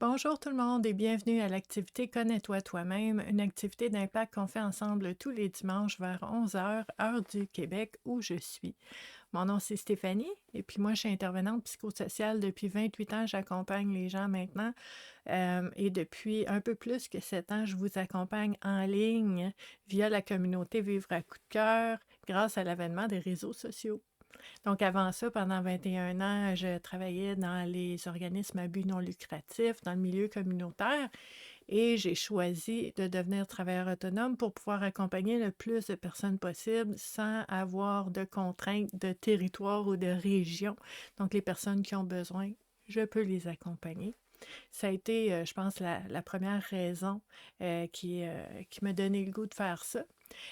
Bonjour tout le monde et bienvenue à l'activité Connais-toi toi-même, une activité d'impact qu'on fait ensemble tous les dimanches vers 11 heures, heure du Québec où je suis. Mon nom c'est Stéphanie et puis moi je suis intervenante psychosociale depuis 28 ans, j'accompagne les gens maintenant et depuis un peu plus que 7 ans, je vous accompagne en ligne via la communauté Vivre à coup de cœur grâce à l'avènement des réseaux sociaux. Donc avant ça, pendant 21 ans, je travaillais dans les organismes à but non lucratif, dans le milieu communautaire, et j'ai choisi de devenir travailleur autonome pour pouvoir accompagner le plus de personnes possible sans avoir de contraintes de territoire ou de région. Donc les personnes qui ont besoin, je peux les accompagner. Ça a été, je pense, la première raison qui m'a donné le goût de faire ça.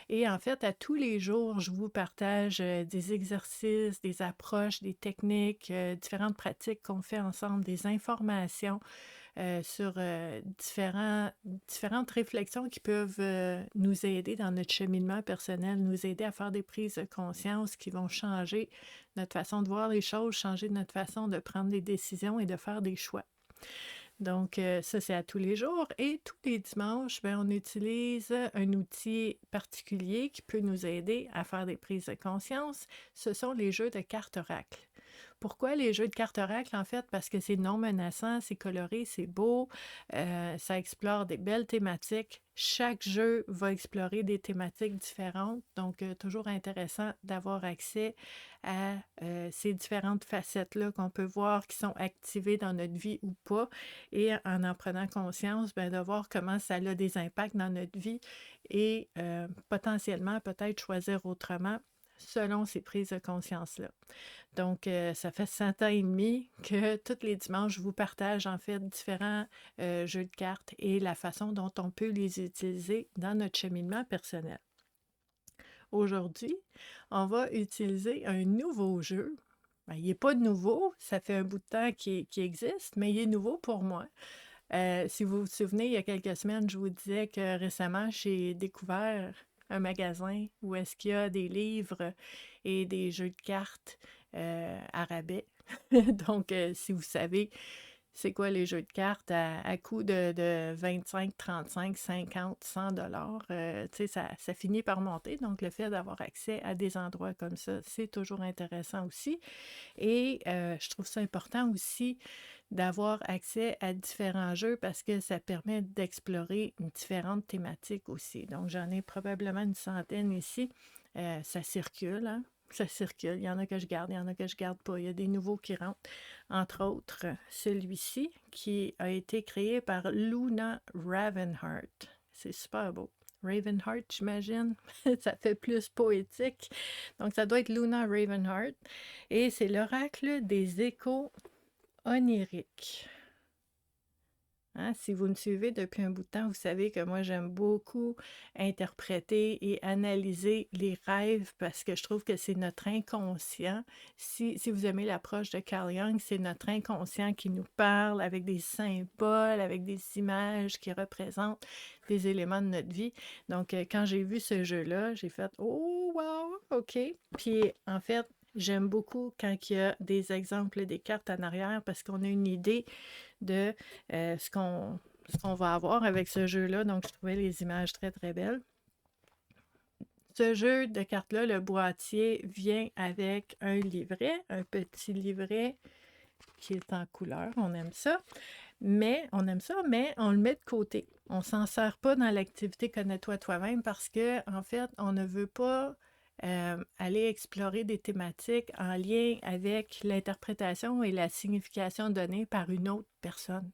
Et en fait, à tous les jours, je vous partage des exercices, des approches, des techniques, différentes pratiques qu'on fait ensemble, des informations sur différentes réflexions qui peuvent nous aider dans notre cheminement personnel, nous aider à faire des prises de conscience qui vont changer notre façon de voir les choses, changer notre façon de prendre des décisions et de faire des choix. Donc, ça, c'est à tous les jours. Et tous les dimanches, ben, on utilise un outil particulier qui peut nous aider à faire des prises de conscience. Ce sont les jeux de cartes oracle. Pourquoi les jeux de cartes oracle? En fait, parce que c'est non menaçant, c'est coloré, c'est beau, ça explore des belles thématiques. Chaque jeu va explorer des thématiques différentes, donc toujours intéressant d'avoir accès à ces différentes facettes-là qu'on peut voir qui sont activées dans notre vie ou pas, et en prenant conscience, ben, de voir comment ça a des impacts dans notre vie et potentiellement peut-être choisir autrement selon ces prises de conscience-là. Donc, ça fait 7 ans et demi que tous les dimanches, je vous partage en fait différents jeux de cartes et la façon dont on peut les utiliser dans notre cheminement personnel. Aujourd'hui, on va utiliser un nouveau jeu. Ben, il n'est pas nouveau, ça fait un bout de temps qu'il existe, mais il est nouveau pour moi. Si vous vous souvenez, il y a quelques semaines, je vous disais que récemment, j'ai découvert un magasin où est-ce qu'il y a des livres et des jeux de cartes à rabais. Donc, si vous savez c'est quoi les jeux de cartes à coût de 25, 35, 50, 100 dollars, tu sais, ça finit par monter. Donc, le fait d'avoir accès à des endroits comme ça, c'est toujours intéressant aussi. Et je trouve ça important aussi d'avoir accès à différents jeux parce que ça permet d'explorer différentes thématiques aussi. Donc, j'en ai probablement une centaine ici. Ça circule, hein? Ça circule. Il y en a que je garde, il y en a que je garde pas. Il y a des nouveaux qui rentrent. Entre autres, celui-ci qui a été créé par Luna Ravenheart. C'est super beau. Ravenheart, j'imagine. Ça fait plus poétique. Donc, ça doit être Luna Ravenheart. Et c'est l'oracle des échos oniriques. Hein, si vous me suivez depuis un bout de temps, vous savez que moi, j'aime beaucoup interpréter et analyser les rêves parce que je trouve que c'est notre inconscient. Si vous aimez l'approche de Carl Jung, c'est notre inconscient qui nous parle avec des symboles, avec des images qui représentent des éléments de notre vie. Donc, quand j'ai vu ce jeu-là, j'ai fait «Oh, wow, OK!» Puis, en fait, j'aime beaucoup quand il y a des exemples des cartes en arrière parce qu'on a une idée de ce qu'on va avoir avec ce jeu-là. Donc, je trouvais les images très, très belles. Ce jeu de cartes-là, le boîtier vient avec un livret, un petit livret qui est en couleur. On aime ça. Mais on le met de côté. On ne s'en sert pas dans l'activité Connais-toi toi-même parce que, en fait, on ne veut pas aller explorer des thématiques en lien avec l'interprétation et la signification donnée par une autre personne.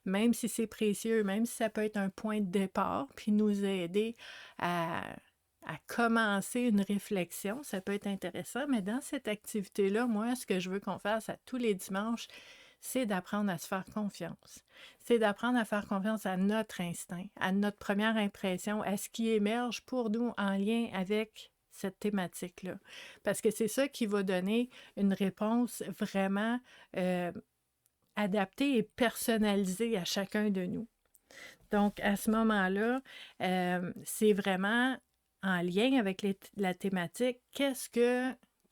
Même si c'est précieux, même si ça peut être un point de départ, puis nous aider à commencer une réflexion, ça peut être intéressant, mais dans cette activité-là, moi, ce que je veux qu'on fasse à tous les dimanches, c'est d'apprendre à se faire confiance. C'est d'apprendre à faire confiance à notre instinct, à notre première impression, à ce qui émerge pour nous en lien avec cette thématique-là. Parce que c'est ça qui va donner une réponse vraiment adaptée et personnalisée à chacun de nous. Donc, à ce moment-là, c'est vraiment en lien avec la thématique, qu'est-ce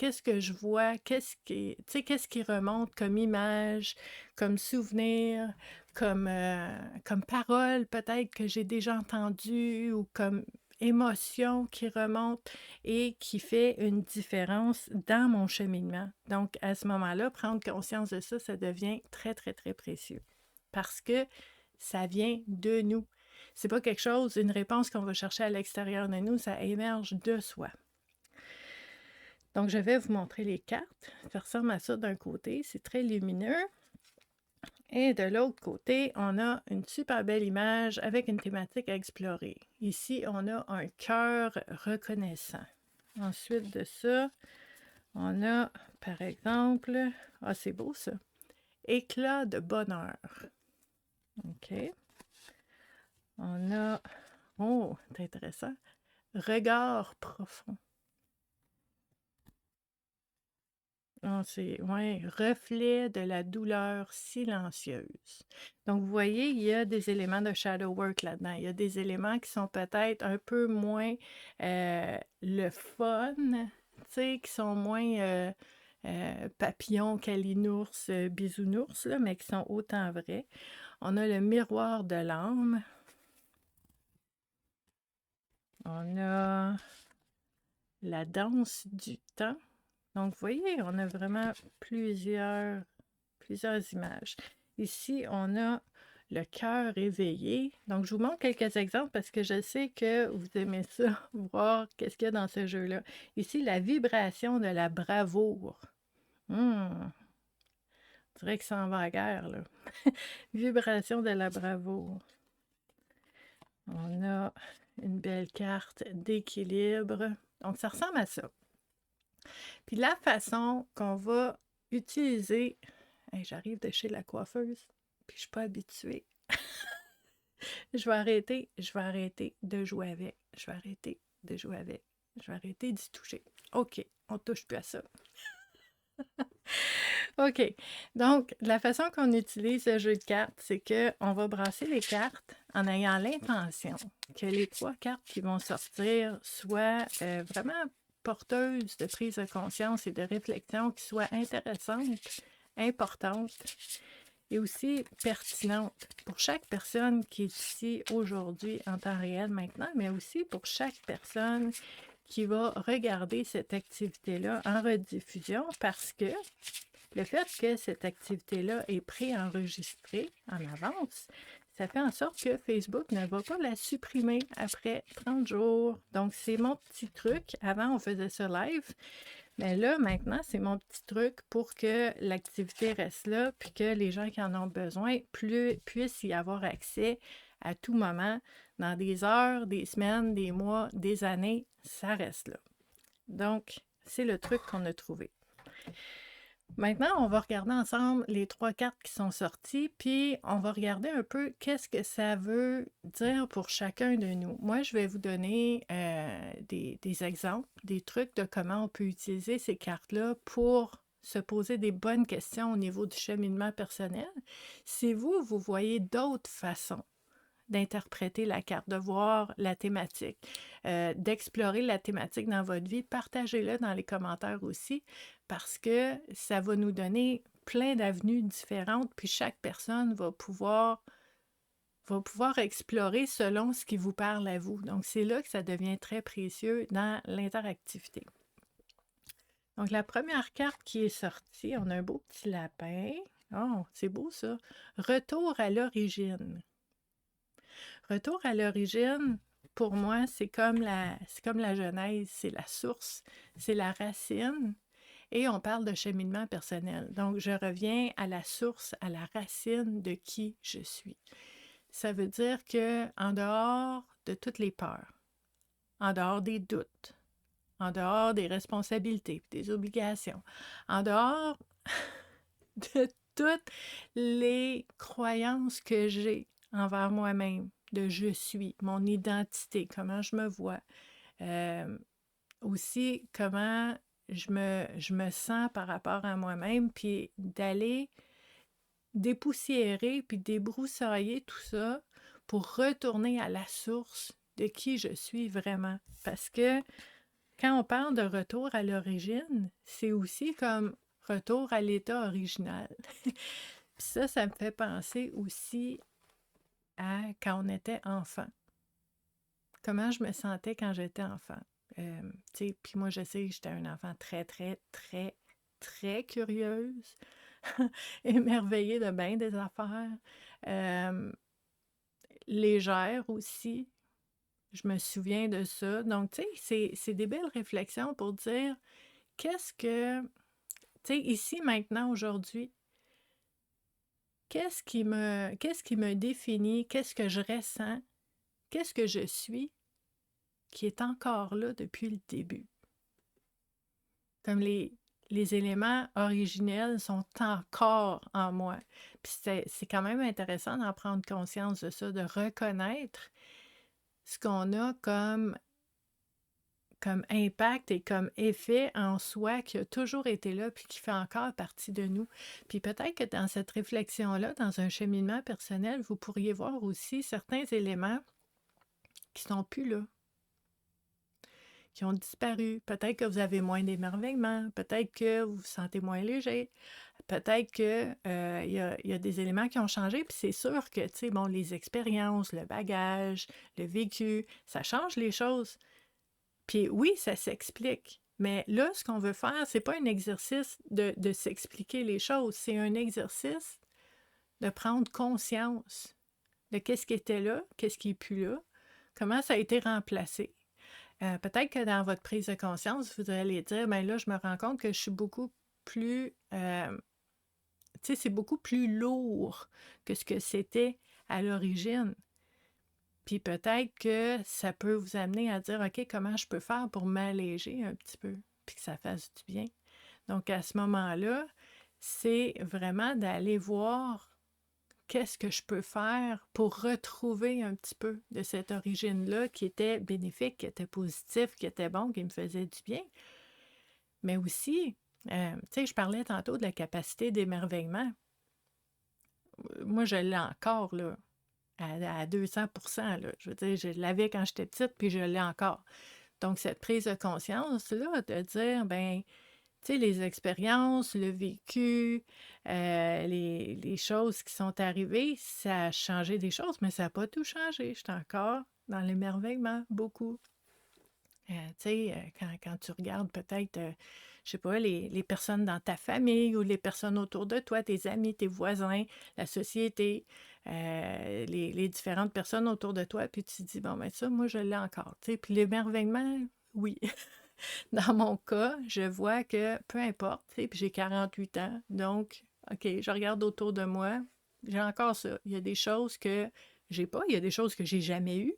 qu'est-ce que je vois, qu'est-ce qui remonte comme image, comme souvenir, comme parole peut-être que j'ai déjà entendue ou comme émotion qui remonte et qui fait une différence dans mon cheminement. Donc, à ce moment-là, prendre conscience de ça, ça devient très, très, très précieux parce que ça vient de nous. C'est pas quelque chose, une réponse qu'on va chercher à l'extérieur de nous, ça émerge de soi. Donc, je vais vous montrer les cartes. Ça ressemble à ça d'un côté, c'est très lumineux. Et de l'autre côté, on a une super belle image avec une thématique à explorer. Ici, on a un cœur reconnaissant. Ensuite de ça, on a, par exemple, ah, c'est beau ça, éclat de bonheur. OK. On a, oh, c'est intéressant, regard profond. Ah, c'est, ouais, reflet de la douleur silencieuse. Donc, vous voyez, il y a des éléments de shadow work là-dedans. Il y a des éléments qui sont peut-être un peu moins le fun, tu sais, qui sont moins papillons, calinours, bisounours, là, mais qui sont autant vrais. On a le miroir de l'âme. On a la danse du temps. Donc, vous voyez, on a vraiment plusieurs images. Ici, on a le cœur éveillé. Donc, je vous montre quelques exemples parce que je sais que vous aimez ça, voir qu'est-ce qu'il y a dans ce jeu-là. Ici, la vibration de la bravoure. On dirait que ça en va à guerre, là. Vibration de la bravoure. On a une belle carte d'équilibre. Donc, ça ressemble à ça. Puis la façon qu'on va utiliser... Hey, j'arrive de chez la coiffeuse, puis je suis pas habituée. Je vais arrêter de jouer avec. Je vais arrêter de jouer avec. Je vais arrêter d'y toucher. OK, on touche plus à ça. OK, donc la façon qu'on utilise ce jeu de cartes, c'est qu'on va brasser les cartes en ayant l'intention que les 3 cartes qui vont sortir soient vraiment porteuses de prise de conscience et de réflexion, qui soient intéressantes, importantes et aussi pertinentes pour chaque personne qui est ici aujourd'hui en temps réel maintenant, mais aussi pour chaque personne qui va regarder cette activité-là en rediffusion, parce que le fait que cette activité-là est préenregistrée en avance, ça fait en sorte que Facebook ne va pas la supprimer après 30 jours. Donc, c'est mon petit truc. Avant, on faisait ça live. Mais là, maintenant, c'est mon petit truc pour que l'activité reste là, puis que les gens qui en ont besoin puissent y avoir accès à tout moment, dans des heures, des semaines, des mois, des années, ça reste là. Donc, c'est le truc qu'on a trouvé. Maintenant, on va regarder ensemble les 3 cartes qui sont sorties, puis on va regarder un peu qu'est-ce que ça veut dire pour chacun de nous. Moi, je vais vous donner des exemples, des trucs de comment on peut utiliser ces cartes-là pour se poser des bonnes questions au niveau du cheminement personnel. Si vous voyez d'autres façons d'interpréter la carte, de voir la thématique, d'explorer la thématique dans votre vie, partagez-le dans les commentaires aussi, parce que ça va nous donner plein d'avenues différentes, puis chaque personne va pouvoir explorer selon ce qui vous parle à vous. Donc, c'est là que ça devient très précieux dans l'interactivité. Donc, la première carte qui est sortie, on a un beau petit lapin. Oh, c'est beau ça. Retour à l'origine. Retour à l'origine, pour moi, c'est comme la genèse, c'est la source, c'est la racine. Et on parle de cheminement personnel. Donc, je reviens à la source, à la racine de qui je suis. Ça veut dire que en dehors de toutes les peurs, en dehors des doutes, en dehors des responsabilités, des obligations, en dehors de toutes les croyances que j'ai envers moi-même, de je suis, mon identité, comment je me vois, aussi comment je me sens par rapport à moi-même, puis d'aller dépoussiérer puis débroussailler tout ça pour retourner à la source de qui je suis vraiment. Parce que quand on parle de retour à l'origine, c'est aussi comme retour à l'état original. Puis ça me fait penser aussi à quand on était enfant. Comment je me sentais quand j'étais enfant. Tu sais, puis moi, je sais que j'étais un enfant très, très, très, très curieuse, émerveillée de bien des affaires, euh, légère aussi. Je me souviens de ça. Donc, tu sais, c'est des belles réflexions pour dire qu'est-ce que, tu sais, ici, maintenant, aujourd'hui, qu'est-ce qui me définit, qu'est-ce que je ressens, qu'est-ce que je suis qui est encore là depuis le début. Comme les éléments originels sont encore en moi. Puis c'est quand même intéressant d'en prendre conscience de ça, de reconnaître ce qu'on a comme impact et comme effet en soi qui a toujours été là puis qui fait encore partie de nous. Puis peut-être que dans cette réflexion-là, dans un cheminement personnel, vous pourriez voir aussi certains éléments qui sont plus là, qui ont disparu. Peut-être que vous avez moins d'émerveillement, peut-être que vous vous sentez moins léger, peut-être que il y a des éléments qui ont changé, puis c'est sûr que, tu sais, bon, les expériences, le bagage, le vécu, ça change les choses. Puis oui, ça s'explique. Mais là, ce qu'on veut faire, c'est pas un exercice de s'expliquer les choses, c'est un exercice de prendre conscience de qu'est-ce qui était là, qu'est-ce qui n'est plus là, comment ça a été remplacé. Peut-être que dans votre prise de conscience, vous allez dire, ben là, je me rends compte que je suis beaucoup plus, tu sais, c'est beaucoup plus lourd que ce que c'était à l'origine. Puis peut-être que ça peut vous amener à dire, OK, comment je peux faire pour m'alléger un petit peu, puis que ça fasse du bien. Donc à ce moment-là, c'est vraiment d'aller voir qu'est-ce que je peux faire pour retrouver un petit peu de cette origine-là qui était bénéfique, qui était positif, qui était bon, qui me faisait du bien. Mais aussi, tu sais, je parlais tantôt de la capacité d'émerveillement. Moi, je l'ai encore, là, à 200%, là. Je veux dire, je l'avais quand j'étais petite, puis je l'ai encore. Donc, cette prise de conscience-là, de dire, ben, tu sais, les expériences, le vécu, les choses qui sont arrivées, ça a changé des choses, mais ça n'a pas tout changé. Je suis encore dans l'émerveillement, beaucoup. Tu sais, quand tu regardes peut-être, je sais pas, les personnes dans ta famille ou les personnes autour de toi, tes amis, tes voisins, la société, les différentes personnes autour de toi, puis tu te dis, bon, ben ça, moi, je l'ai encore. Tu sais, puis l'émerveillement, oui. Dans mon cas, je vois que peu importe, tu sais, puis j'ai 48 ans, donc, OK, je regarde autour de moi, j'ai encore ça. Il y a des choses que j'ai pas, il y a des choses que j'ai jamais eues,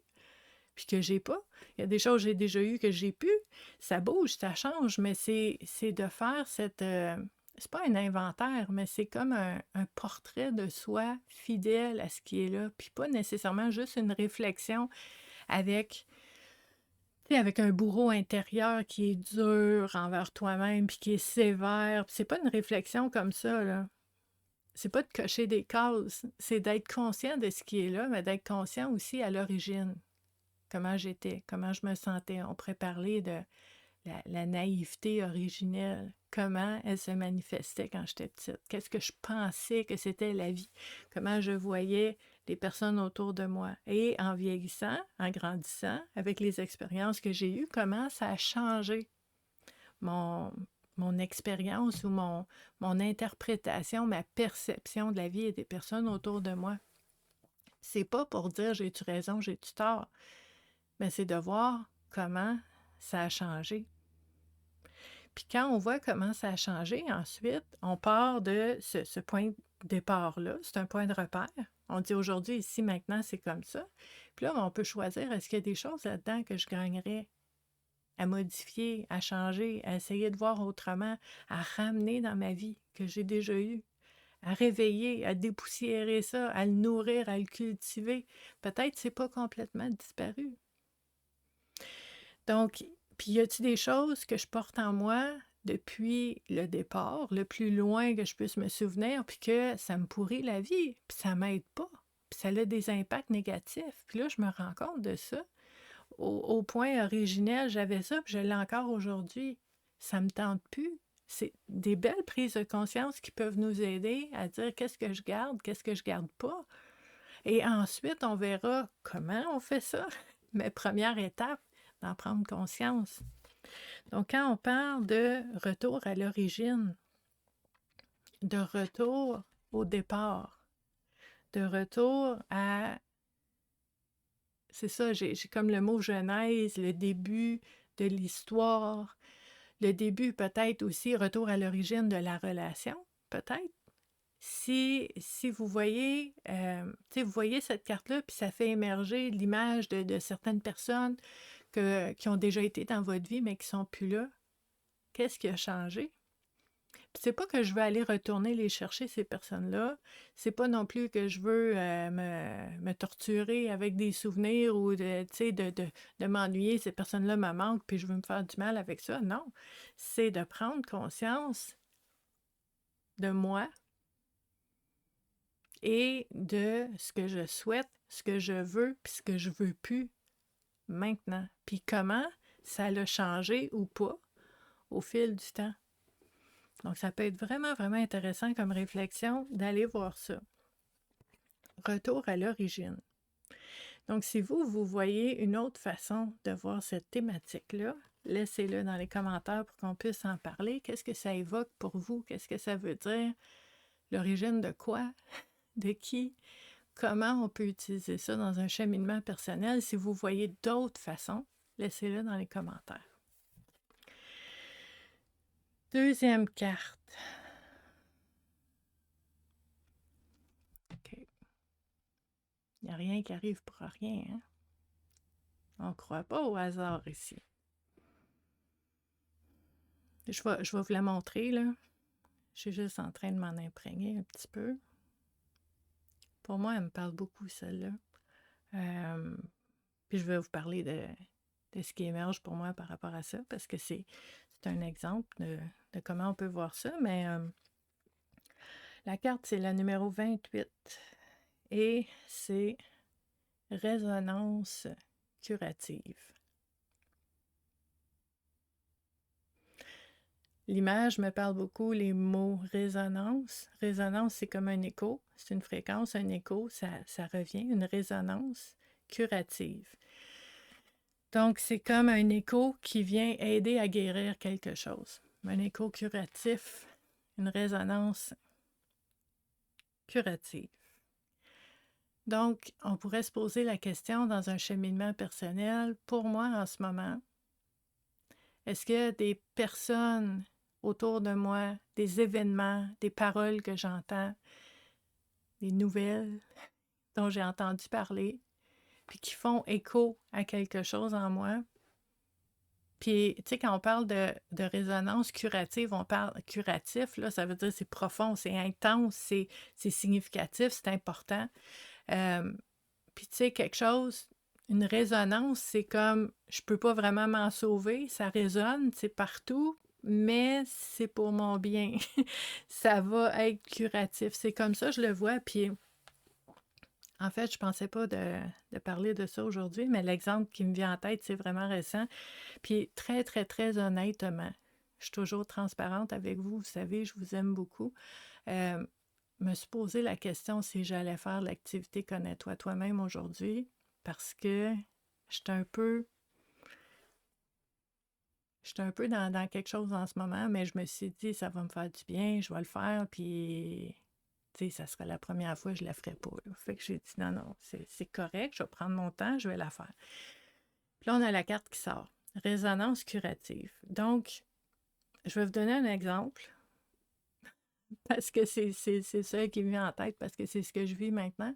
puis que j'ai pas. Il y a des choses que j'ai déjà eues que j'ai pu. Ça bouge, ça change, mais c'est de faire cette... c'est pas un inventaire, mais c'est comme un portrait de soi fidèle à ce qui est là, puis pas nécessairement juste une réflexion avec, tu sais, avec un bourreau intérieur qui est dur envers toi-même, puis qui est sévère. Puis c'est pas une réflexion comme ça, là. C'est pas de cocher des cases, c'est d'être conscient de ce qui est là, mais d'être conscient aussi à l'origine. Comment j'étais, comment je me sentais. On pourrait parler de la naïveté originelle, comment elle se manifestait quand j'étais petite, qu'est-ce que je pensais que c'était la vie, comment je voyais les personnes autour de moi. Et en vieillissant, en grandissant, avec les expériences que j'ai eues, comment ça a changé mon, mon expérience ou mon interprétation, ma perception de la vie et des personnes autour de moi. C'est pas pour dire j'ai-tu raison, j'ai-tu tort, mais c'est de voir comment ça a changé. Puis quand on voit comment ça a changé, ensuite, on part de ce point de départ-là. C'est un point de repère. On dit aujourd'hui, ici, maintenant, c'est comme ça. Puis là, on peut choisir, est-ce qu'il y a des choses là-dedans que je gagnerais à modifier, à changer, à essayer de voir autrement, à ramener dans ma vie que j'ai déjà eu, à réveiller, à dépoussiérer ça, à le nourrir, à le cultiver. Peut-être que c'est pas complètement disparu. Donc, puis y a-t-il des choses que je porte en moi depuis le départ, le plus loin que je puisse me souvenir, puis que ça me pourrit la vie, puis ça m'aide pas, puis ça a des impacts négatifs. Puis là, je me rends compte de ça. au point originel, j'avais ça, puis je l'ai encore aujourd'hui. Ça me tente plus. C'est des belles prises de conscience qui peuvent nous aider à dire qu'est-ce que je garde pas. Et ensuite, on verra comment on fait ça. Mais première étape, d'en prendre conscience. Donc, quand on parle de retour à l'origine, de retour au départ, de retour à... C'est ça, j'ai comme le mot genèse, le début de l'histoire, le début peut-être aussi, retour à l'origine de la relation, peut-être. Si vous voyez, vous voyez cette carte-là, puis ça fait émerger l'image de certaines personnes qui ont déjà été dans votre vie, mais qui ne sont plus là, qu'est-ce qui a changé? Puis c'est pas que je veux aller retourner les chercher, ces personnes-là. C'est pas non plus que je veux me torturer avec des souvenirs ou de m'ennuyer. Ces personnes-là me manquent, puis je veux me faire du mal avec ça. Non. C'est de prendre conscience de moi et de ce que je souhaite, ce que je veux, puis ce que je veux plus maintenant. Puis comment ça l'a changé ou pas au fil du temps. Donc, ça peut être vraiment, vraiment intéressant comme réflexion d'aller voir ça. Retour à l'origine. Donc, si vous voyez une autre façon de voir cette thématique-là, laissez-le dans les commentaires pour qu'on puisse en parler. Qu'est-ce que ça évoque pour vous? Qu'est-ce que ça veut dire? L'origine de quoi? De qui? Comment on peut utiliser ça dans un cheminement personnel? Si vous voyez d'autres façons, laissez-le dans les commentaires. Deuxième carte. OK. Il n'y a rien qui arrive pour rien, hein? On ne croit pas au hasard ici. Je vais vous la montrer, là. Je suis juste en train de m'en imprégner un petit peu. Pour moi, elle me parle beaucoup, celle-là. Puis je vais vous parler de ce qui émerge pour moi par rapport à ça, parce que c'est un exemple de comment on peut voir ça. Mais la carte, c'est la numéro 28. Et c'est résonance curative. L'image me parle beaucoup, les mots résonance. Résonance, c'est comme un écho, c'est une fréquence, un écho, ça revient, une résonance curative. Donc, c'est comme un écho qui vient aider à guérir quelque chose. Un écho curatif, une résonance curative. Donc, on pourrait se poser la question dans un cheminement personnel, pour moi en ce moment, est-ce qu'il y a des personnes autour de moi, des événements, des paroles que j'entends, des nouvelles dont j'ai entendu parler, puis qui font écho à quelque chose en moi. Puis, tu sais, quand on parle de résonance curative, on parle curatif, là, ça veut dire c'est profond, c'est intense, c'est significatif, c'est important. Puis, tu sais, quelque chose, une résonance, c'est comme, je peux pas vraiment m'en sauver, ça résonne, c'est partout, mais c'est pour mon bien. Ça va être curatif. C'est comme ça, je le vois. Puis, en fait, je pensais pas de parler de ça aujourd'hui, mais l'exemple qui me vient en tête, c'est vraiment récent. Puis, très, très, très honnêtement, je suis toujours transparente avec vous. Vous savez, je vous aime beaucoup. Me suis posé la question si j'allais faire l'activité Connais-toi toi-même aujourd'hui, parce que j'étais un peu dans quelque chose en ce moment, mais je me suis dit, ça va me faire du bien, je vais le faire, puis, tu sais, ça sera la première fois, je ne la ferai pas. Là. Fait que j'ai dit, non, c'est correct, je vais prendre mon temps, je vais la faire. Puis là, on a la carte qui sort. Résonance curative. Donc, je vais vous donner un exemple, parce que c'est ça qui me vient en tête, parce que c'est ce que je vis maintenant.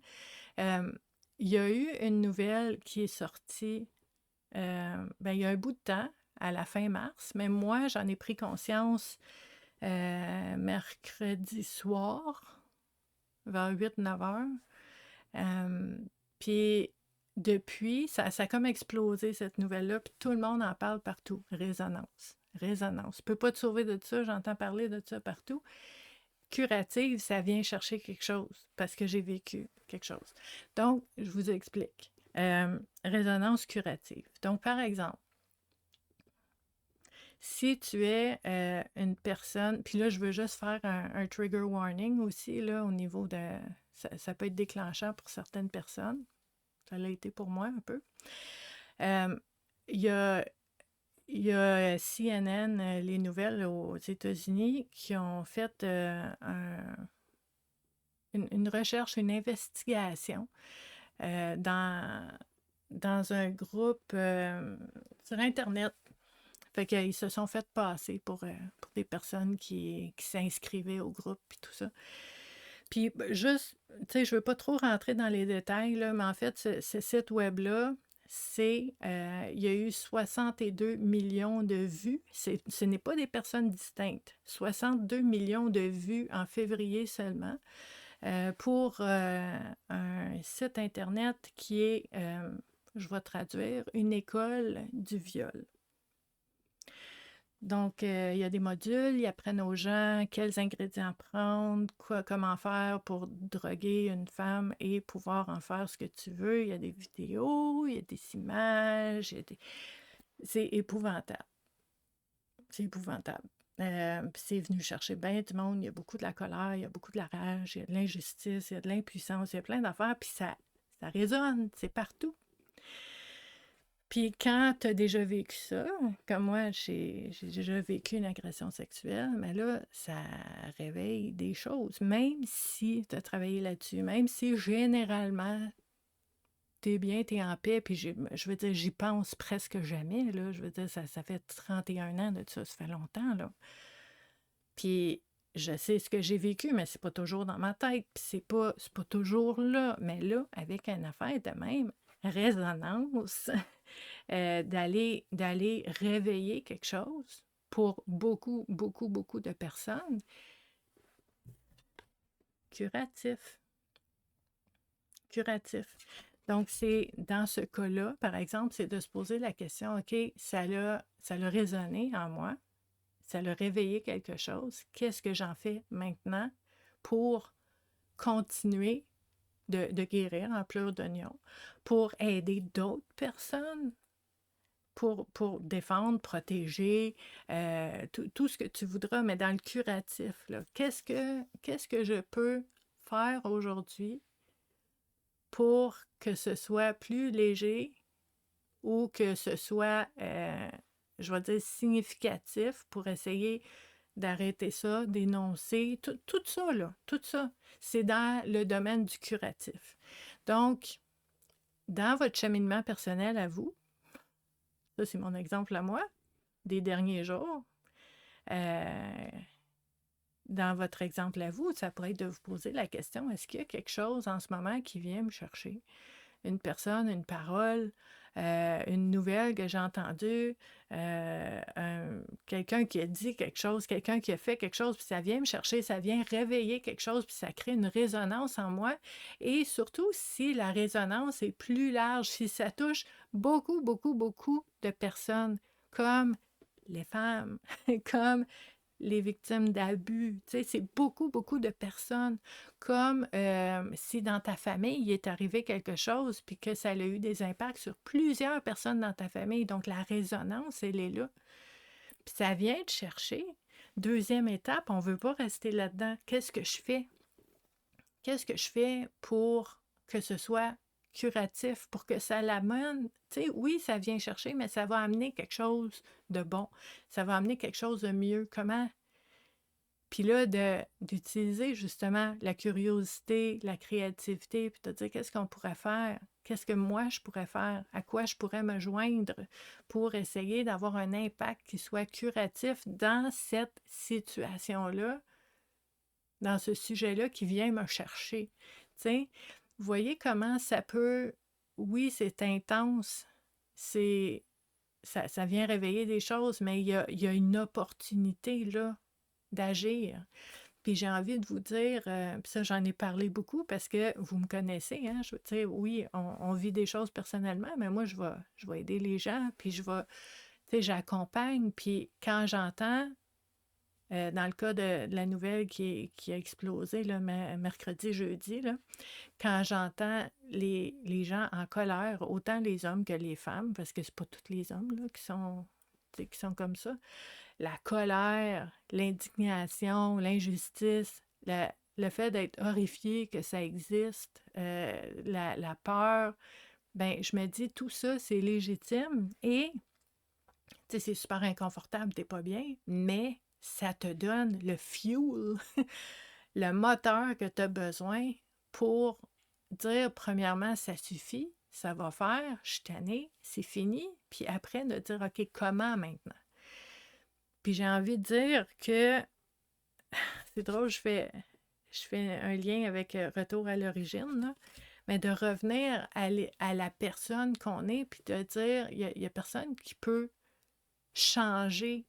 Il y a eu une nouvelle qui est sortie, il y a un bout de temps, à la fin mars, mais moi, j'en ai pris conscience mercredi soir, vers 8-9 heures. Puis depuis, ça a comme explosé cette nouvelle-là, puis tout le monde en parle partout. Résonance. Je peux pas te sauver de ça, j'entends parler de ça partout. Curative, ça vient chercher quelque chose, parce que j'ai vécu quelque chose. Donc, je vous explique. Résonance curative. Donc, par exemple, si tu es une personne, puis là, je veux juste faire un trigger warning aussi, là, au niveau de... Ça peut être déclenchant pour certaines personnes. Ça l'a été pour moi un peu. Il y a, il y a CNN, les nouvelles aux États-Unis, qui ont fait une recherche, une investigation dans un groupe sur Internet. Fait qu'ils se sont fait passer pour des personnes qui s'inscrivaient au groupe et tout ça. Puis juste, tu sais, je veux pas trop rentrer dans les détails, là, mais en fait, ce site web-là, il y a eu 62 millions de vues. Ce n'est pas des personnes distinctes. 62 millions de vues en février seulement pour un site Internet qui est, je vais traduire, une école du viol. Donc, il y a des modules, ils apprennent aux gens quels ingrédients prendre, comment faire pour droguer une femme et pouvoir en faire ce que tu veux. Il y a des vidéos, il y a des images, c'est épouvantable. C'est épouvantable. C'est venu chercher bien du monde. Il y a beaucoup de la colère, il y a beaucoup de la rage, il y a de l'injustice, il y a de l'impuissance, il y a plein d'affaires, puis ça résonne, c'est partout. Puis quand tu as déjà vécu ça, comme moi, j'ai déjà vécu une agression sexuelle, mais là, ça réveille des choses. Même si tu as travaillé là-dessus, même si généralement, t'es bien, t'es en paix, puis je veux dire, j'y pense presque jamais, là. Je veux dire, ça fait 31 ans de ça fait longtemps, là. Puis je sais ce que j'ai vécu, mais c'est pas toujours dans ma tête, puis c'est pas toujours là. Mais là, avec une affaire de même, résonance, d'aller réveiller quelque chose pour beaucoup, beaucoup, beaucoup de personnes. Curatif. Curatif. Donc, c'est dans ce cas-là, par exemple, c'est de se poser la question, OK, ça l'a résonné en moi, ça l'a réveillé quelque chose. Qu'est-ce que j'en fais maintenant pour continuer de guérir en pleurs d'oignon, pour aider d'autres personnes, pour défendre, protéger, tout ce que tu voudras, mais dans le curatif, là, qu'est-ce que je peux faire aujourd'hui pour que ce soit plus léger ou que ce soit, je vais dire, significatif pour essayer d'arrêter ça, d'énoncer, tout ça, là, tout ça, c'est dans le domaine du curatif. Donc, dans votre cheminement personnel à vous, ça c'est mon exemple à moi, des derniers jours, dans votre exemple à vous, ça pourrait être de vous poser la question, est-ce qu'il y a quelque chose en ce moment qui vient me chercher? Une personne, une parole, une nouvelle que j'ai entendue, quelqu'un qui a dit quelque chose, quelqu'un qui a fait quelque chose, puis ça vient me chercher, ça vient réveiller quelque chose, puis ça crée une résonance en moi. Et surtout, si la résonance est plus large, si ça touche beaucoup, beaucoup, beaucoup de personnes, comme les femmes, comme les victimes d'abus, tu sais, c'est beaucoup, beaucoup de personnes. Comme si dans ta famille, il est arrivé quelque chose, puis que ça a eu des impacts sur plusieurs personnes dans ta famille. Donc, la résonance, elle est là. Puis ça vient te chercher. Deuxième étape, on ne veut pas rester là-dedans. Qu'est-ce que je fais? Qu'est-ce que je fais pour que ce soit curatif, pour que ça l'amène? Tu sais, oui, ça vient chercher, mais ça va amener quelque chose de bon. Ça va amener quelque chose de mieux. Comment? Puis là, d'utiliser justement la curiosité, la créativité, puis de dire qu'est-ce qu'on pourrait faire, qu'est-ce que moi je pourrais faire, à quoi je pourrais me joindre pour essayer d'avoir un impact qui soit curatif dans cette situation-là, dans ce sujet-là qui vient me chercher. Tu sais, vous voyez comment ça peut, oui, c'est intense, ça vient réveiller des choses, mais il y a une opportunité là d'agir. Puis j'ai envie de vous dire, puis ça j'en ai parlé beaucoup parce que vous me connaissez, hein, je veux dire, oui, on vit des choses personnellement, mais moi je vais aider les gens, puis tu sais, j'accompagne, puis quand j'entends Dans le cas de la nouvelle qui a explosé là, mercredi, jeudi, là, quand j'entends les gens en colère, autant les hommes que les femmes, parce que c'est pas tous les hommes là, qui sont comme ça, la colère, l'indignation, l'injustice, le fait d'être horrifié que ça existe, la peur, ben je me dis tout ça, c'est légitime et tu sais, c'est super inconfortable, t'es pas bien, mais ça te donne le fuel, le moteur que tu as besoin pour dire, premièrement, ça suffit, ça va faire, je suis tannée, c'est fini, puis après, de dire, OK, comment maintenant? Puis j'ai envie de dire que, c'est drôle, je fais un lien avec Retour à l'origine, là, mais de revenir à la personne qu'on est, puis de dire, il y a personne qui peut changer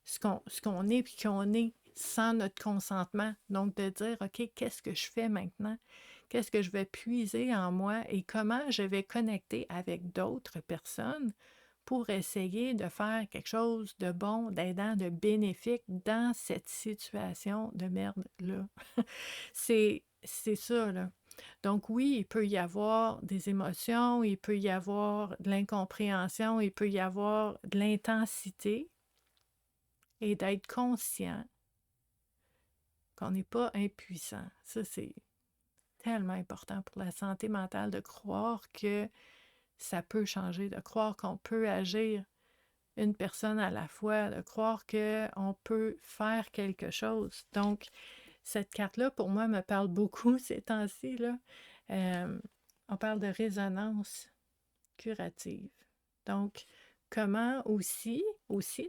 ce qu'on est puis qu'on est sans notre consentement. Donc, de dire, OK, qu'est-ce que je fais maintenant? Qu'est-ce que je vais puiser en moi et comment je vais connecter avec d'autres personnes pour essayer de faire quelque chose de bon, d'aidant, de bénéfique dans cette situation de merde-là. C'est ça, là. Donc oui, il peut y avoir des émotions, il peut y avoir de l'incompréhension, il peut y avoir de l'intensité, et d'être conscient qu'on n'est pas impuissant. Ça, c'est tellement important pour la santé mentale de croire que ça peut changer, de croire qu'on peut agir une personne à la fois, de croire qu'on peut faire quelque chose. Donc, cette carte-là, pour moi, me parle beaucoup ces temps-ci, là. On parle de résonance curative. Donc, comment aussi,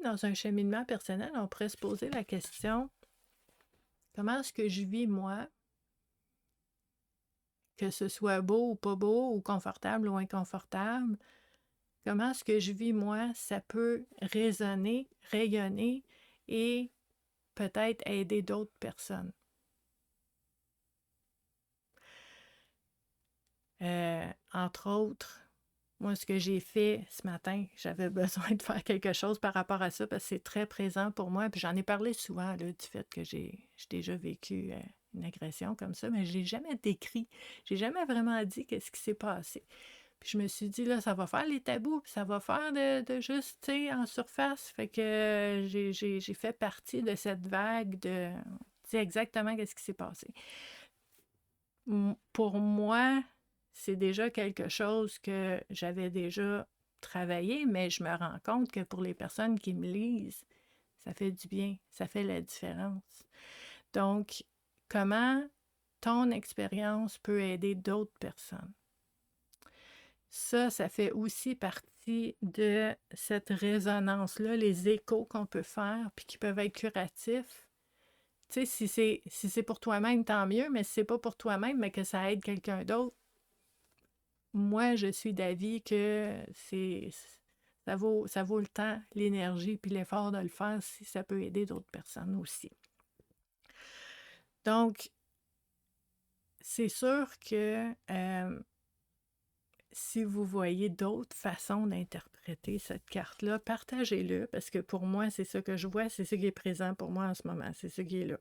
dans un cheminement personnel, on pourrait se poser la question, comment est-ce que je vis moi, que ce soit beau ou pas beau, ou confortable ou inconfortable, comment est-ce que je vis moi, ça peut résonner, rayonner et peut-être aider d'autres personnes. Entre autres, moi, ce que j'ai fait ce matin, j'avais besoin de faire quelque chose par rapport à ça parce que c'est très présent pour moi. Puis j'en ai parlé souvent là, du fait que j'ai déjà vécu une agression comme ça, mais je l'ai jamais décrit. J'ai jamais vraiment dit qu'est-ce qui s'est passé. Puis je me suis dit, là, ça va faire les tabous, puis ça va faire de juste, tu sais, en surface. Fait que j'ai fait partie de cette vague de, tu sais, exactement qu'est-ce qui s'est passé. Pour moi, c'est déjà quelque chose que j'avais déjà travaillé, mais je me rends compte que pour les personnes qui me lisent, ça fait du bien, ça fait la différence. Donc, comment ton expérience peut aider d'autres personnes? Ça fait aussi partie de cette résonance-là, les échos qu'on peut faire, puis qui peuvent être curatifs. Tu sais, si c'est pour toi-même, tant mieux, mais si c'est pas pour toi-même, mais que ça aide quelqu'un d'autre, moi, je suis d'avis que ça vaut le temps, l'énergie, puis l'effort de le faire si ça peut aider d'autres personnes aussi. Donc, c'est sûr que si vous voyez d'autres façons d'interpréter cette carte-là, partagez-le, parce que pour moi, c'est ça que je vois, c'est ce qui est présent pour moi en ce moment, c'est ce qui est là.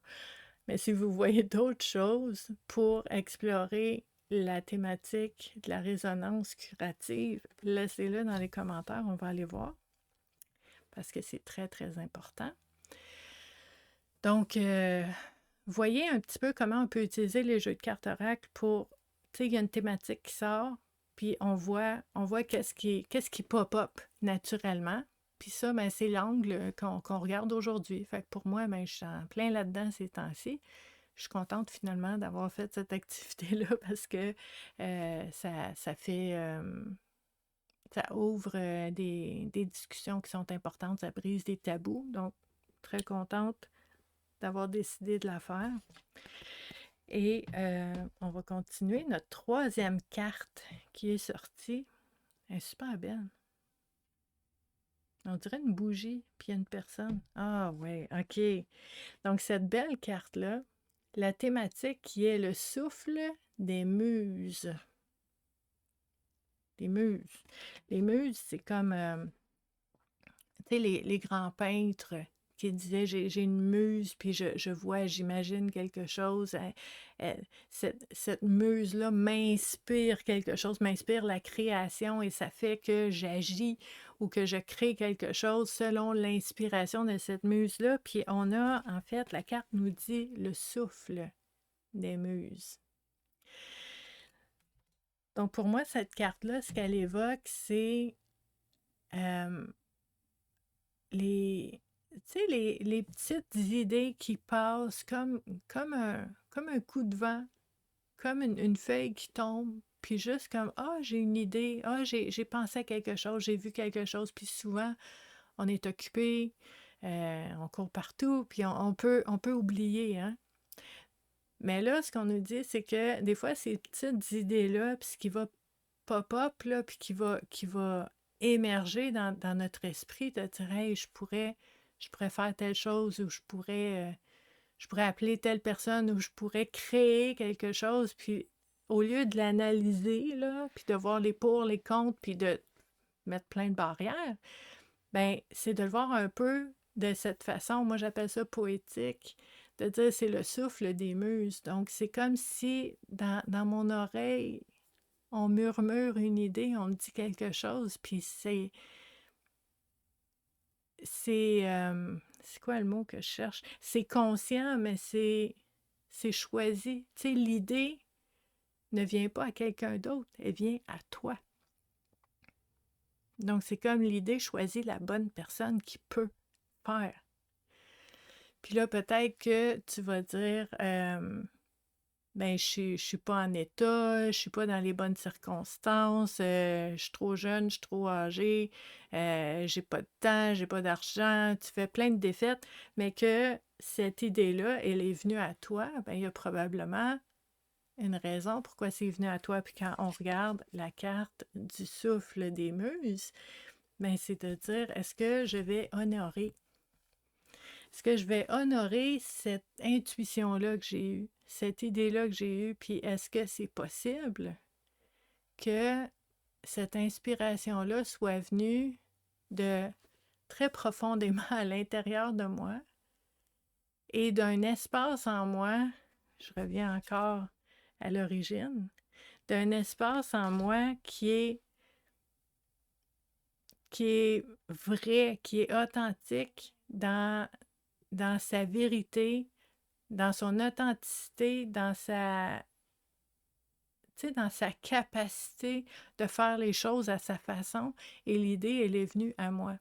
Mais si vous voyez d'autres choses pour explorer la thématique de la résonance curative, laissez-le dans les commentaires, on va aller voir, parce que c'est très, très important. Donc, voyez un petit peu comment on peut utiliser les jeux de cartes oracle pour, tu sais, il y a une thématique qui sort, puis on voit qu'est-ce qui pop-up naturellement. Puis ça, ben, c'est l'angle qu'on regarde aujourd'hui. Fait que pour moi, ben, je suis en plein là-dedans ces temps-ci. Je suis contente finalement d'avoir fait cette activité-là parce que ça fait... ça ouvre des discussions qui sont importantes, ça brise des tabous. Donc, très contente d'avoir décidé de la faire. Et on va continuer. Notre troisième carte qui est sortie, elle est super belle. On dirait une bougie, puis il y a une personne. Ah ouais, OK. Donc, cette belle carte-là, la thématique qui est le souffle des muses. Les muses. Les muses, c'est comme, tu sais, les grands peintres qui disait j'ai une muse, puis je vois, j'imagine quelque chose. Cette muse-là m'inspire quelque chose, m'inspire la création et ça fait que j'agis ou que je crée quelque chose selon l'inspiration de cette muse-là. Puis on a, en fait, la carte nous dit le souffle des muses. Donc pour moi, cette carte-là, ce qu'elle évoque, c'est euh, les, tu sais, les petites idées qui passent comme un coup de vent, comme une feuille qui tombe, puis juste comme, ah, j'ai une idée, ah, j'ai pensé à quelque chose, j'ai vu quelque chose, puis souvent, on est occupé, on court partout, puis on peut oublier, hein. Mais là, ce qu'on nous dit, c'est que des fois, ces petites idées-là, puis ce qui va pop-up, là, puis qui va émerger dans notre esprit, de dire, hey, je pourrais faire telle chose, ou je pourrais appeler telle personne, ou je pourrais créer quelque chose, puis au lieu de l'analyser, là, puis de voir les pour, les contre, puis de mettre plein de barrières, ben c'est de le voir un peu de cette façon. Moi, j'appelle ça poétique, de dire c'est le souffle des muses. Donc, c'est comme si dans mon oreille, on murmure une idée, on me dit quelque chose, puis c'est quoi le mot que je cherche? C'est conscient, mais c'est choisi. Tu sais, l'idée ne vient pas à quelqu'un d'autre, elle vient à toi. Donc, c'est comme l'idée choisit la bonne personne qui peut faire. Puis là, peut-être que tu vas dire, ben, je suis pas en état, je suis pas dans les bonnes circonstances, je suis trop jeune, je suis trop âgée, j'ai pas de temps, j'ai pas d'argent, tu fais plein de défaites, mais que cette idée-là, elle est venue à toi, ben, il y a probablement une raison pourquoi c'est venu à toi. Puis quand on regarde la carte du souffle des muses, ben, c'est de dire, est-ce que je vais honorer? Est-ce que je vais honorer cette intuition-là que j'ai eue, cette idée-là que j'ai eue, puis est-ce que c'est possible que cette inspiration-là soit venue de très profondément à l'intérieur de moi et d'un espace en moi, je reviens encore à l'origine, d'un espace en moi qui est vrai, qui est authentique dans sa vérité, dans son authenticité, dans sa capacité de faire les choses à sa façon. Et l'idée, elle est venue à moi.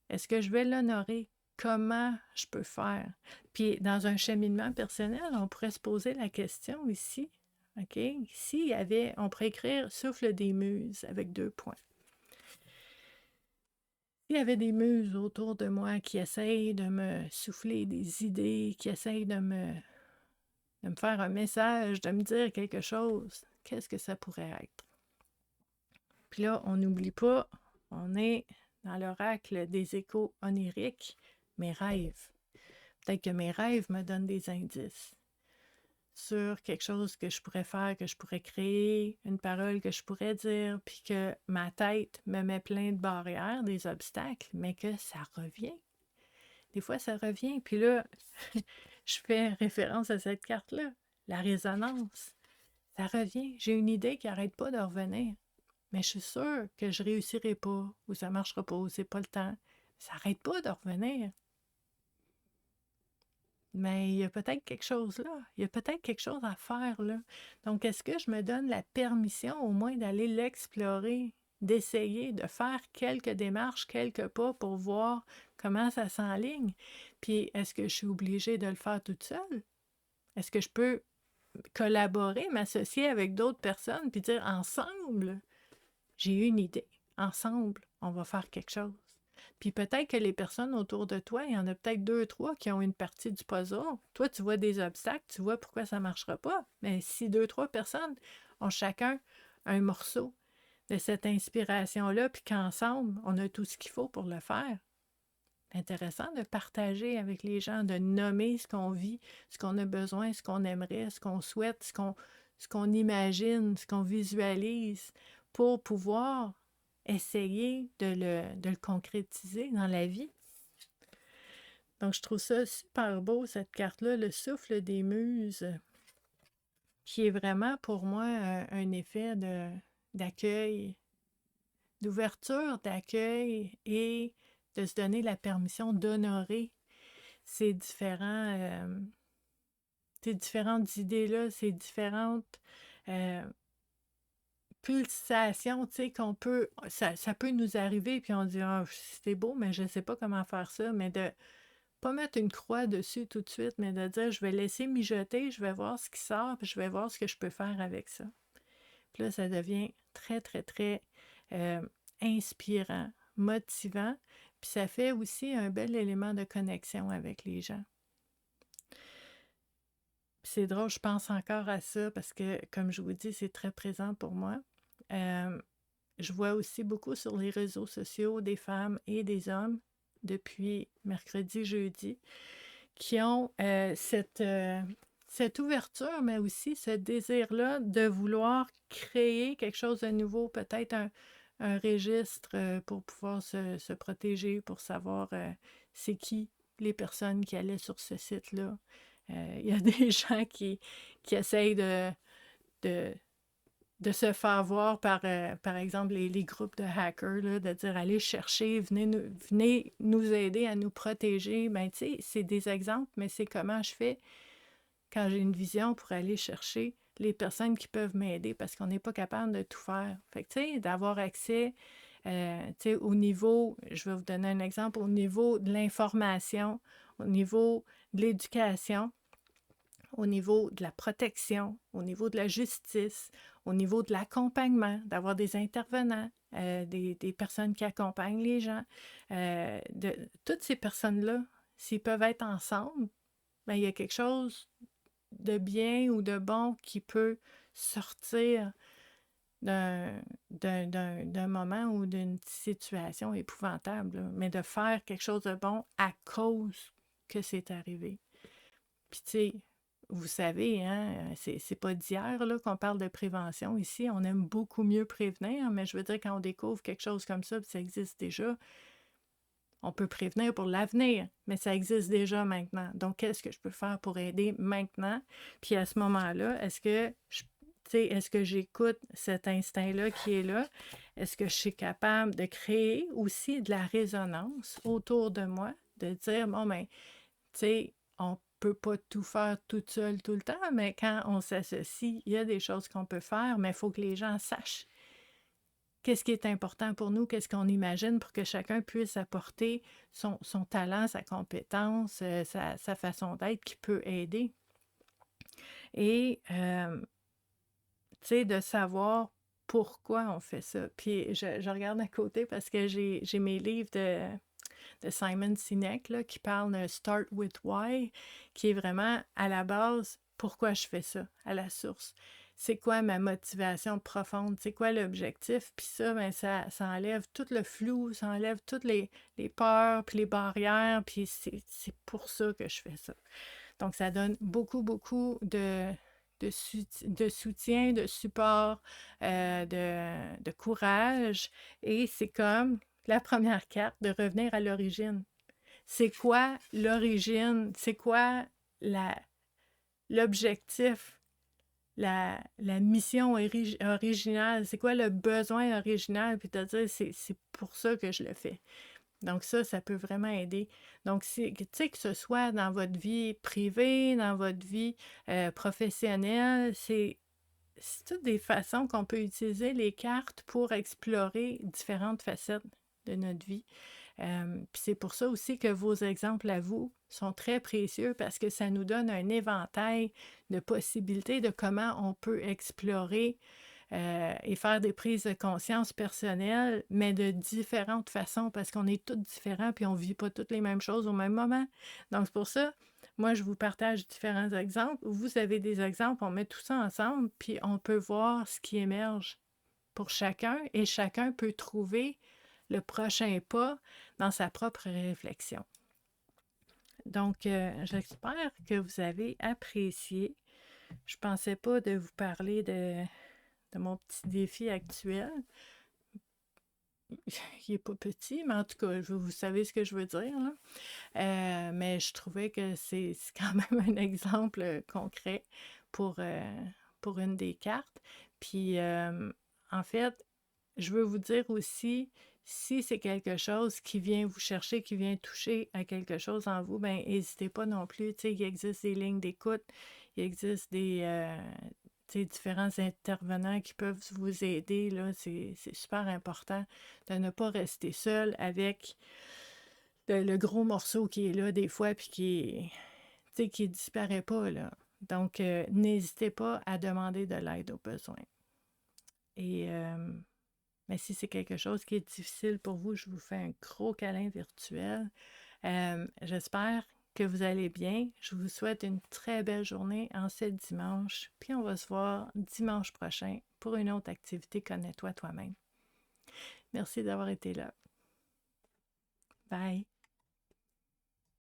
Est-ce que je vais l'honorer? Comment je peux faire? Puis, dans un cheminement personnel, on pourrait se poser la question ici. OK? Ici, on pourrait écrire souffle des muses avec 2 points. Il y avait des muses autour de moi qui essayent de me souffler des idées, qui essayent de me faire un message, de me dire quelque chose. Qu'est-ce que ça pourrait être? Puis là, on n'oublie pas, on est dans l'oracle des échos oniriques, mes rêves. Peut-être que mes rêves me donnent des indices sur quelque chose que je pourrais faire, que je pourrais créer, une parole que je pourrais dire, puis que ma tête me met plein de barrières, des obstacles, mais que ça revient. Des fois, ça revient. Puis là, je fais référence à cette carte-là, la résonance. Ça revient. J'ai une idée qui n'arrête pas de revenir. Mais je suis sûre que je ne réussirai pas, ou ça ne marchera pas, ou c'est pas le temps. Ça n'arrête pas de revenir. Mais il y a peut-être quelque chose là. Il y a peut-être quelque chose à faire là. Donc, est-ce que je me donne la permission au moins d'aller l'explorer, d'essayer, de faire quelques démarches, quelques pas pour voir comment ça s'enligne? Puis, est-ce que je suis obligée de le faire toute seule? Est-ce que je peux collaborer, m'associer avec d'autres personnes, puis dire ensemble, j'ai eu une idée. Ensemble, on va faire quelque chose. Puis peut-être que les personnes autour de toi, il y en a peut-être 2, 3 qui ont une partie du puzzle. Toi, tu vois des obstacles, tu vois pourquoi ça ne marchera pas. Mais si 2, 3 personnes ont chacun un morceau de cette inspiration-là, puis qu'ensemble, on a tout ce qu'il faut pour le faire, c'est intéressant de partager avec les gens, de nommer ce qu'on vit, ce qu'on a besoin, ce qu'on aimerait, ce qu'on souhaite, ce qu'on imagine, ce qu'on visualise, pour pouvoir essayer de le concrétiser dans la vie. Donc, je trouve ça super beau, cette carte-là, le souffle des muses, qui est vraiment pour moi un effet d'accueil, d'ouverture, d'accueil et de se donner la permission d'honorer ces ces différentes idées-là, ces différentes euh, pulsations, tu sais, ça peut nous arriver, puis on dit, ah, c'est beau, mais je ne sais pas comment faire ça, mais de pas mettre une croix dessus tout de suite, mais de dire, je vais laisser mijoter, je vais voir ce qui sort, puis je vais voir ce que je peux faire avec ça. Puis là, ça devient très, très, très euh, inspirant, motivant, puis ça fait aussi un bel élément de connexion avec les gens. Puis c'est drôle, je pense encore à ça parce que, comme je vous dis, c'est très présent pour moi. Je vois aussi beaucoup sur les réseaux sociaux des femmes et des hommes depuis mercredi, jeudi, qui ont cette ouverture, mais aussi ce désir-là de vouloir créer quelque chose de nouveau, peut-être un registre pour pouvoir se protéger, pour savoir c'est qui les personnes qui allaient sur ce site-là. Il y a des gens qui essayent de, de se faire voir par exemple, les groupes de hackers, là, de dire allez chercher, venez nous aider à nous protéger. Ben, tu sais, c'est des exemples, mais c'est comment je fais quand j'ai une vision pour aller chercher les personnes qui peuvent m'aider parce qu'on n'est pas capable de tout faire. Fait que, tu sais, d'avoir accès, tu sais, au niveau, je vais vous donner un exemple, au niveau de l'information, au niveau de l'éducation, au niveau de la protection, au niveau de la justice, au niveau de l'accompagnement, d'avoir des intervenants, des personnes qui accompagnent les gens. Toutes ces personnes-là, s'ils peuvent être ensemble, ben, il y a quelque chose de bien ou de bon qui peut sortir d'un moment ou d'une situation épouvantable, là. Mais de faire quelque chose de bon à cause que c'est arrivé. Puis tu sais, vous savez, hein, c'est pas d'hier là, qu'on parle de prévention ici. On aime beaucoup mieux prévenir, mais je veux dire, quand on découvre quelque chose comme ça, puis ça existe déjà, on peut prévenir pour l'avenir, mais ça existe déjà maintenant. Donc, qu'est-ce que je peux faire pour aider maintenant? Puis à ce moment-là, est-ce que j'écoute cet instinct-là qui est là? Est-ce que je suis capable de créer aussi de la résonance autour de moi? De dire, bon, ben, tu sais, on peut pas tout faire toute seule tout le temps, mais quand on s'associe, il y a des choses qu'on peut faire, mais il faut que les gens sachent qu'est-ce qui est important pour nous, qu'est-ce qu'on imagine pour que chacun puisse apporter son talent, sa compétence, sa façon d'être qui peut aider. Et, tu sais, de savoir pourquoi on fait ça. Puis je regarde à côté parce que j'ai mes livres de Simon Sinek là, qui parle de Start with Why, qui est vraiment à la base pourquoi je fais ça, à la source. C'est quoi ma motivation profonde? C'est quoi l'objectif? Puis ça, ben, ça enlève tout le flou, ça enlève toutes les peurs, puis les barrières, puis c'est pour ça que je fais ça. Donc, ça donne beaucoup, beaucoup de soutien, de support, de courage. Et c'est comme la première carte de revenir à l'origine. C'est quoi l'origine? C'est quoi l'objectif? La mission originale? C'est quoi le besoin original? Puis de dire, c'est pour ça que je le fais. Donc ça peut vraiment aider. Donc, tu sais, que ce soit dans votre vie privée, dans votre vie professionnelle, c'est toutes des façons qu'on peut utiliser les cartes pour explorer différentes facettes de notre vie. Puis c'est pour ça aussi que vos exemples à vous sont très précieux parce que ça nous donne un éventail de possibilités de comment on peut explorer et faire des prises de conscience personnelles, mais de différentes façons parce qu'on est tous différents puis on ne vit pas toutes les mêmes choses au même moment. Donc c'est pour ça, moi je vous partage différents exemples. Vous avez des exemples, on met tout ça ensemble puis on peut voir ce qui émerge pour chacun et chacun peut trouver le prochain pas dans sa propre réflexion. Donc, j'espère que vous avez apprécié. Je ne pensais pas de vous parler de mon petit défi actuel. il est pas petit, mais en tout cas, vous savez ce que je veux dire, là. Mais je trouvais que c'est quand même un exemple, concret pour, heu, pour une des cartes. Puis, en fait, je veux vous dire aussi, si c'est quelque chose qui vient vous chercher, qui vient toucher à quelque chose en vous, ben n'hésitez pas non plus. Tu sais, il existe des lignes d'écoute, il existe des, tu sais, différents intervenants qui peuvent vous aider, là. C'est super important de ne pas rester seul avec le gros morceau qui est là des fois, puis tu sais, qui disparaît pas, là. Donc, n'hésitez pas à demander de l'aide au besoin. Et mais si c'est quelque chose qui est difficile pour vous, je vous fais un gros câlin virtuel. J'espère que vous allez bien. Je vous souhaite une très belle journée en ce dimanche. Puis on va se voir dimanche prochain pour une autre activité Connais-toi toi-même. Merci d'avoir été là. Bye.